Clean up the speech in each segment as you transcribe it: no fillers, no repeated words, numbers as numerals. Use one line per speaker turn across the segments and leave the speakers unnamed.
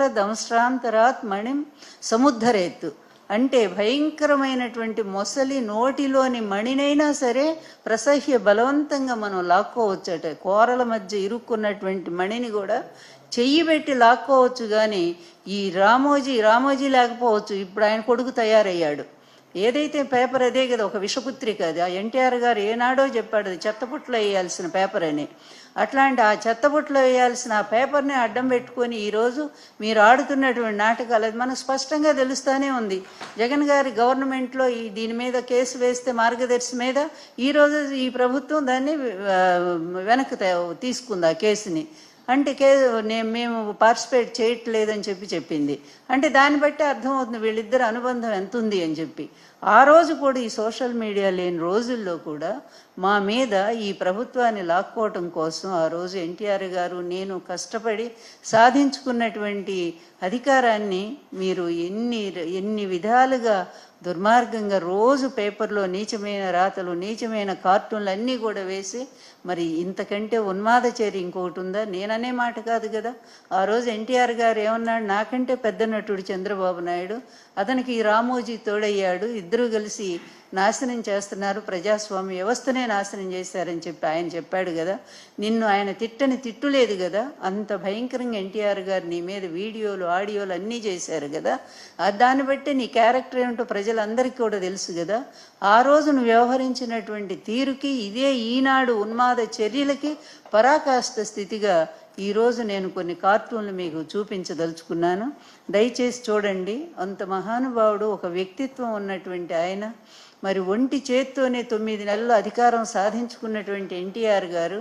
భయంకర దంశ్రాంతరాత్ మణిం సముద్ధరేత్తు. అంటే భయంకరమైనటువంటి మొసలి నోటిలోని మణినైనా సరే ప్రసహ్య బలవంతంగా మనం లాక్కోవచ్చట. కోరల మధ్య ఇరుక్కున్నటువంటి మణిని కూడా చెయ్యి పెట్టి లాక్కోవచ్చు. కానీ ఈ రామోజీ లేకపోవచ్చు. ఇప్పుడు ఆయన కొడుకు తయారయ్యాడు. ఏదైతే పేపర్ అదే కదా, ఒక విషపుత్రిక అది. ఆ ఎన్టీఆర్ గారు ఏనాడో చెప్పాడు అది చెత్తపుట్లో వేయాల్సిన పేపర్ అని. అట్లాంటి ఆ చెత్తపుట్లో వేయాల్సిన ఆ పేపర్ని అడ్డం పెట్టుకొని ఈరోజు మీరు ఆడుతున్నటువంటి నాటకాలు అది మనకు స్పష్టంగా తెలుస్తూనే ఉంది. జగన్ గారి గవర్నమెంట్లో దీని మీద కేసు వేస్తే మార్గదర్శి మీద ఈరోజు ఈ ప్రభుత్వం దాన్ని వెనక్కి తీసుకుంది ఆ కేసుని. అంటే మేము పార్టిసిపేట్ చేయట్లేదని చెప్పింది. అంటే దాన్ని బట్టి అర్థమవుతుంది వీళ్ళిద్దరు అనుబంధం ఎంత ఉంది అని చెప్పి. ఆ రోజు కూడా ఈ సోషల్ మీడియా లేని రోజుల్లో కూడా మా మీద ఈ ప్రభుత్వాన్ని లాక్కోవటం కోసం ఆ రోజు ఎన్టీఆర్ గారు నేను కష్టపడి సాధించుకున్నటువంటి అధికారాన్ని మీరు ఎన్ని విధాలుగా దుర్మార్గంగా రోజు పేపర్లో నీచమైన రాతలు, నీచమైన కార్టూన్లు అన్నీ కూడా వేసి, మరి ఇంతకంటే ఉన్మాద చర్య ఇంకొకటి ఉందా? నేననే మాట కాదు కదా. ఆ రోజు ఎన్టీఆర్ గారు ఏమన్నాడు, నాకంటే పెద్ద నటుడు చంద్రబాబు నాయుడు, అతనికి ఈ రామోజీ తోడయ్యాడు, ఇద్దరూ కలిసి నాశనం చేస్తున్నారు, ప్రజాస్వామ్య వ్యవస్థనే నాశనం చేశారని చెప్పి ఆయన చెప్పాడు కదా. నిన్ను ఆయన తిట్టు లేదు కదా. అంత భయంకరంగా ఎన్టీఆర్ గారు నీ మీద వీడియోలు, ఆడియోలు అన్నీ చేశారు కదా. దాన్ని బట్టి నీ క్యారెక్టర్ ఏమిటో ప్రజలందరికీ కూడా తెలుసు కదా. ఆ రోజు నువ్వు వ్యవహరించినటువంటి తీరుకి ఇదే ఈనాడు ఉన్మాద చర్యలకి పరాకాష్ఠ స్థితిగా ఈరోజు నేను కొన్ని కార్టూన్లు మీకు చూపించదలుచుకున్నాను. దయచేసి చూడండి. అంత మహానుభావుడు, ఒక వ్యక్తిత్వం ఉన్నటువంటి ఆయన, మరి ఒంటి చేత్తోనే 9 నెలలు అధికారం సాధించుకున్నటువంటి ఎన్టీఆర్ గారు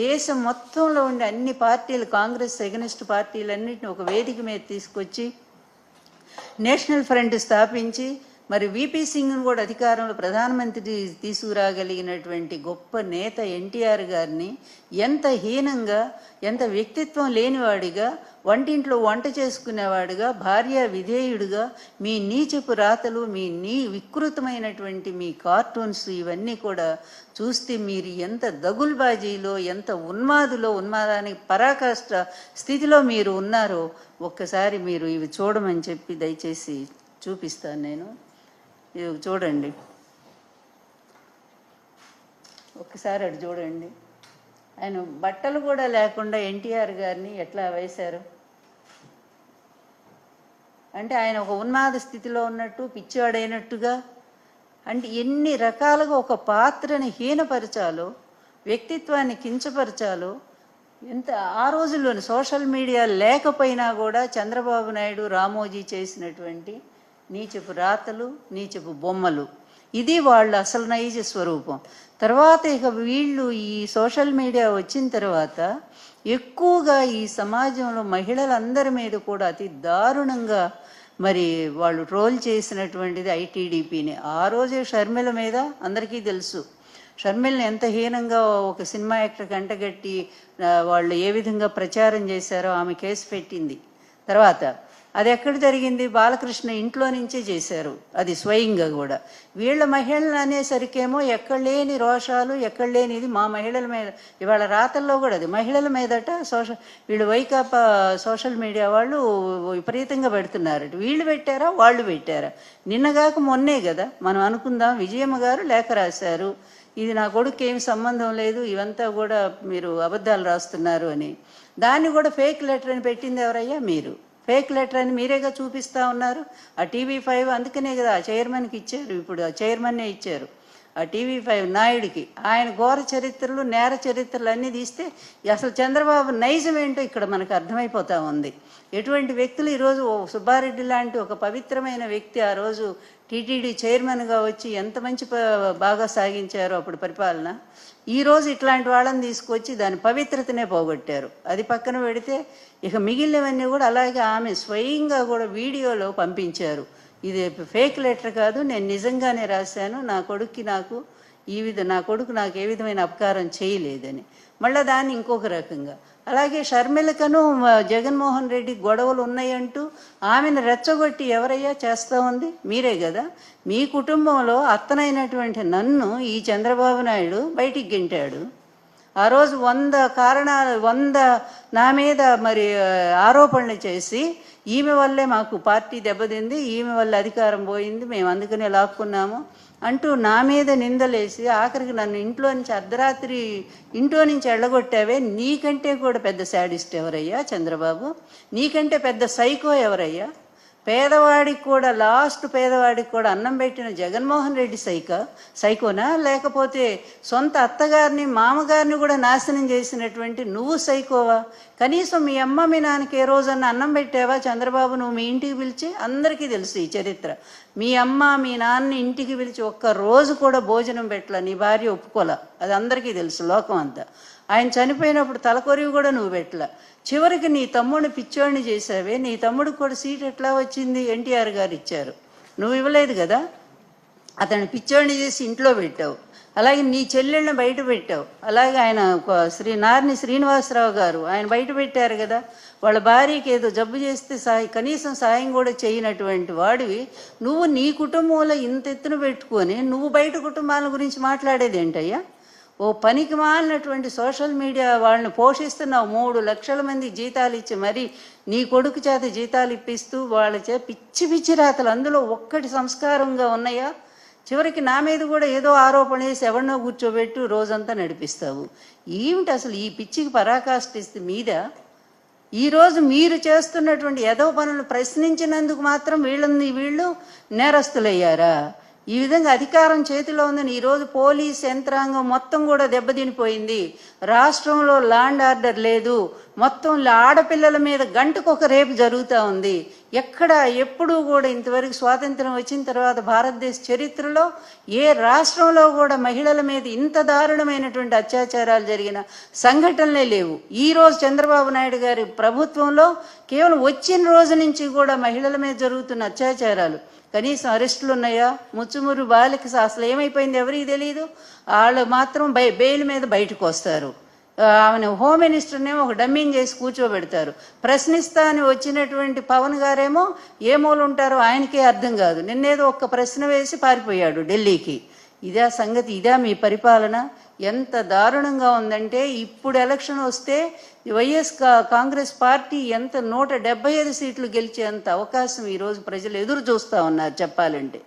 దేశం మొత్తంలో ఉండే అన్ని పార్టీలు, కాంగ్రెస్ ఎగనిస్ట్ పార్టీలన్నింటినీ ఒక వేదిక మీద తీసుకొచ్చి నేషనల్ ఫ్రంట్ స్థాపించి మరి విపి సింగ్ను కూడా అధికారంలో ప్రధానమంత్రి తీసుకురాగలిగినటువంటి గొప్ప నేత ఎన్టీఆర్ గారిని ఎంత హీనంగా, ఎంత వ్యక్తిత్వం లేనివాడిగా, వంటింట్లో వంట చేసుకునేవాడుగా, భార్య విధేయుడుగా, మీ నీచపు రాతలు, మీ వికృతమైనటువంటి మీ కార్టూన్స్ ఇవన్నీ కూడా చూస్తే మీరు ఎంత దగుల్బాజీలో, ఎంత ఉన్మాదానికి పరాకాష్ఠ స్థితిలో మీరు ఉన్నారో ఒక్కసారి మీరు ఇవి చూడమని చెప్పి దయచేసి చూపిస్తాను నేను. ఇది చూడండి, ఒక్కసారి అటు చూడండి. ఆయన బట్టలు కూడా లేకుండా ఎన్టీఆర్ గారిని ఎట్లా వేశారు అంటే ఆయన ఒక ఉన్మాద స్థితిలో ఉన్నట్టు, పిచ్చివాడైనట్టుగా. అంటే ఎన్ని రకాలుగా ఒక పాత్రని హీనపరచాలో, వ్యక్తిత్వాన్ని కించపరచాలో ఎంత ఆ రోజుల్లోని సోషల్ మీడియా లేకపోయినా కూడా చంద్రబాబు నాయుడు, రామోజీ చేసినటువంటి నీచపు రాతలు, నీచపు బొమ్మలు, ఇది వాళ్ళ అసలు నైజ స్వరూపం. తర్వాత ఇక వీళ్ళు ఈ సోషల్ మీడియా వచ్చిన తర్వాత ఎక్కువగా ఈ సమాజంలో మహిళలందరి మీద కూడా అతి దారుణంగా మరి వాళ్ళు ట్రోల్ చేసినటువంటిది ఐటీడీపీని. ఆ రోజే షర్మిల మీద అందరికీ తెలుసు. షర్మిల్ని ఎంత హీనంగా ఒక సినిమా యాక్టర్ కంటగట్టి వాళ్ళు ఏ విధంగా ప్రచారం చేశారో ఆమె కేసు పెట్టింది. తర్వాత అది ఎక్కడ జరిగింది? బాలకృష్ణ ఇంట్లో నుంచే చేశారు అది స్వయంగా కూడా. వీళ్ళ మహిళలు అనేసరికేమో ఎక్కడ లేని రోషాలు, ఎక్కడ లేనిది మా మహిళల మీద. ఇవాళ రాతల్లో కూడా అది మహిళల మీదట వీళ్ళు వైకాపా సోషల్ మీడియా వాళ్ళు విపరీతంగా పెడుతున్నారు. వీళ్ళు పెట్టారా, వాళ్ళు పెట్టారా? నిన్నగాక మొన్నే కదా మనం అనుకుందాం, విజయమ్మ గారు లేఖ రాశారు, ఇది నా కొడుకు ఏమి సంబంధం లేదు, ఇవంతా కూడా మీరు అబద్ధాలు రాస్తున్నారు అని. దాన్ని కూడా ఫేక్ లెటర్ అని పెట్టింది ఎవరయ్యా? మీరు. ఫేక్ లెటర్ అని మీరేగా చూపిస్తూ ఉన్నారు. ఆ TV5 అందుకనే కదా ఆ చైర్మన్కి ఇచ్చారు. ఇప్పుడు ఆ చైర్మన్నే ఇచ్చారు ఆ TV5 నాయుడికి. ఆయన ఘోర చరిత్రలు, నేర చరిత్రలు అన్నీ తీస్తే అసలు చంద్రబాబు నైజం ఏంటో ఇక్కడ మనకు అర్థమైపోతూ ఉంది. ఎటువంటి వ్యక్తులు ఈరోజు సుబ్బారెడ్డి లాంటి ఒక పవిత్రమైన వ్యక్తి ఆ రోజు టీటీడీ చైర్మన్గా వచ్చి ఎంత మంచి బాగా సాగించారో అప్పుడు పరిపాలన. ఈరోజు ఇట్లాంటి వాళ్ళని తీసుకొచ్చి దాని పవిత్రతనే పోగొట్టారు. అది పక్కన పెడితే ఇక మిగిలినవన్నీ కూడా అలాగే ఆమె స్వయంగా కూడా వీడియోలో పంపించారు. ఇది ఫేక్ లెటర్ కాదు, నేను నిజంగానే రాశాను, నా కొడుకు నాకు ఏ విధమైన అపకారం చేయలేదని. మళ్ళీ దాన్ని ఇంకొక రకంగా. అలాగే షర్మిలకను జగన్మోహన్ రెడ్డి గొడవలు ఉన్నాయంటూ ఆమెను రెచ్చగొట్టి ఎవరయ్యా చేస్తూ ఉంది? మీరే కదా. మీ కుటుంబంలో అత్తనైనటువంటి నన్ను ఈ చంద్రబాబు నాయుడు బయటికి గెంటాడు. ఆ రోజు 100 నా మీద మరి ఆరోపణలు చేసి ఈమె వల్లే మాకు పార్టీ దెబ్బతింది, ఈమె వల్ల అధికారం పోయింది, మేము అందుకనే లాక్కున్నాము అంటూ నా మీద నిందలేసి ఆఖరికి నన్ను ఇంట్లో నుంచి అర్ధరాత్రి ఇంట్లో నుంచి ఎళ్ళగొట్టావే, నీకంటే కూడా పెద్ద శాడిస్ట్ ఎవరయ్యా చంద్రబాబు? నీకంటే పెద్ద సైకో ఎవరయ్యా? పేదవాడికి కూడా, లాస్ట్ పేదవాడికి కూడా అన్నం పెట్టిన జగన్మోహన్ రెడ్డి సైకోనా, లేకపోతే సొంత అత్తగారిని మామగారిని కూడా నాశనం చేసినటువంటి నువ్వు సైకోవా? కనీసం మీ అమ్మ మీ నాన్నకి ఏ రోజన్నా అన్నం పెట్టావా చంద్రబాబు నువ్వు మీ ఇంటికి పిలిచి? అందరికీ తెలుసు ఈ చరిత్ర. మీ అమ్మ మీ నాన్న ఇంటికి పిలిచి ఒక్క రోజు కూడా భోజనం పెట్టలా, నీ భార్య ఒప్పుకోలా, అది అందరికీ తెలుసు, లోకం అంతా. ఆయన చనిపోయినప్పుడు తలకొరివి కూడా నువ్వు పెట్టలా. చివరికి నీ తమ్ముడిని పిచ్చోడిని చేసావే, నీ తమ్ముడికి కూడా సీట్ ఎట్లా వచ్చింది? ఎన్టీఆర్ గారు ఇచ్చారు, నువ్వు ఇవ్వలేదు కదా. అతన్ని పిచ్చోడిని చేసి ఇంట్లో పెట్టావు. అలాగే నీ చెల్లెళ్ళని బయట పెట్టావు. అలాగే ఆయన నారిని శ్రీనివాసరావు గారు ఆయన బయట పెట్టారు కదా. వాళ్ళ భార్యకి ఏదో జబ్బు చేస్తే కనీసం సాయం కూడా చేయనటువంటి వాడివి నువ్వు నీ కుటుంబంలో ఇంత ఎత్తున పెట్టుకొని నువ్వు బయట కుటుంబాల గురించి మాట్లాడేది ఏంటయ్యా? ఓ పనికి మాలినటువంటి సోషల్ మీడియా వాళ్ళని పోషిస్తున్నావు. 3 లక్షల మంది జీతాలు ఇచ్చి మరి నీ కొడుకు చేత జీతాలు ఇప్పిస్తూ వాళ్ళ చేత పిచ్చి పిచ్చి రాతలు, అందులో ఒక్కటి సంస్కారంగా ఉన్నాయా? చివరికి నా మీద కూడా ఏదో ఆరోపణ వేసి ఎవరినో కూర్చోబెట్టు రోజంతా నడిపిస్తావు. ఏమిటి అసలు ఈ పిచ్చికి పరాకాష్ఠిస్తే మీద? ఈరోజు మీరు చేస్తున్నటువంటి ఏదో పనులు ప్రశ్నించినందుకు మాత్రం వీళ్ళు నేరస్తులయ్యారా? ఈ విధంగా అధికారం చేతిలో ఉందని ఈరోజు పోలీస్ యంత్రాంగం మొత్తం కూడా దెబ్బతినిపోయింది. రాష్ట్రంలో లాండ్ ఆర్డర్ లేదు. మొత్తం ఆడపిల్లల మీద గంటకొక రేపు జరుగుతూ ఉంది. ఎక్కడ ఎప్పుడూ కూడా ఇంతవరకు స్వాతంత్రం వచ్చిన తర్వాత భారతదేశ చరిత్రలో ఏ రాష్ట్రంలో కూడా మహిళల మీద ఇంత దారుణమైనటువంటి అత్యాచారాలు జరిగిన సంఘటనలే లేవు. ఈరోజు చంద్రబాబు నాయుడు గారి ప్రభుత్వంలో కేవలం వచ్చిన రోజు నుంచి కూడా మహిళల మీద జరుగుతున్న అత్యాచారాలు, కనీసం అరెస్టులు ఉన్నాయా? ముచ్చుమురు బాలిక అసలు ఏమైపోయింది ఎవరికి తెలియదు. వాళ్ళు మాత్రం బెయిల్ మీద బయటకు వస్తారు. ఆమెను హోమ్ మినిస్టర్నేమో ఒక డమ్మింగ్ చేసి కూర్చోబెడతారు. ప్రశ్నిస్తా అని వచ్చినటువంటి పవన్ గారేమో ఏ మూలు ఉంటారో ఆయనకే అర్థం కాదు. నిన్నేదో ఒక్క ప్రశ్న వేసి పారిపోయాడు ఢిల్లీకి. ఇదే సంగతి, ఇదే మీ పరిపాలన? ఎంత దారుణంగా ఉందంటే ఇప్పుడు ఎలక్షన్ వస్తే కాంగ్రెస్ పార్టీ ఎంత 175 సీట్లు గెలిచేంత అవకాశం ఈరోజు ప్రజలు ఎదురు చూస్తూ ఉన్నారు. చెప్పాలంటే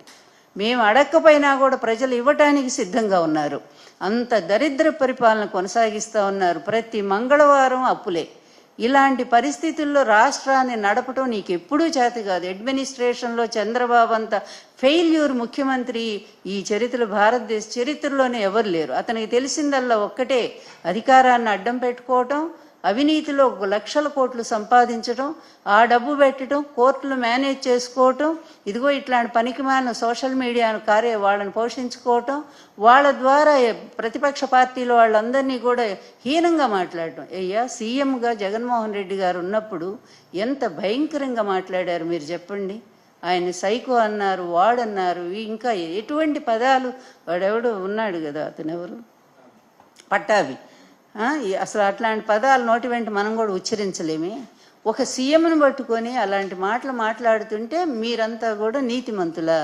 మేము అడగకపోయినా కూడా ప్రజలు ఇవ్వటానికి సిద్ధంగా ఉన్నారు. అంత దరిద్ర పరిపాలన కొనసాగిస్తూ ఉన్నారు. ప్రతి మంగళవారం అప్పులే. ఇలాంటి పరిస్థితుల్లో రాష్ట్రాన్ని నడపటం నీకు ఎప్పుడూ చేత కాదు. అడ్మినిస్ట్రేషన్లో చంద్రబాబు అంత ఫెయిల్యూర్ ముఖ్యమంత్రి ఈ భారతదేశ చరిత్రలోనే ఎవరు లేరు. అతనికి తెలిసిందల్లా ఒక్కటే, అధికారాన్ని అడ్డం పెట్టుకోవటం, అవినీతిలో లక్షల కోట్లు సంపాదించడం, ఆ డబ్బు పెట్టడం, కోర్టులు మేనేజ్ చేసుకోవటం, ఇదిగో ఇట్లాంటి పనికిమాలిన సోషల్ మీడియాను వాళ్ళని పోషించుకోవటం, వాళ్ళ ద్వారా ప్రతిపక్ష పార్టీలో వాళ్ళందరినీ కూడా హీనంగా మాట్లాడటం. అయ్యా, సీఎంగా జగన్మోహన్ రెడ్డి గారు ఉన్నప్పుడు ఎంత భయంకరంగా మాట్లాడారు మీరు చెప్పండి. ఆయన సైకో అన్నారు, వాడన్నారు, ఇంకా ఎటువంటి పదాలు. వాడెవడు ఉన్నాడు కదా, అతను ఎవరు, పట్టాభి. అసలు అట్లాంటి పదాలు నోటి వెంట మనం కూడా ఉచ్చరించలేమే. ఒక సీఎంను పట్టుకొని అలాంటి మాటలు మాట్లాడుతుంటే మీరంతా కూడా నీతిమంతులా?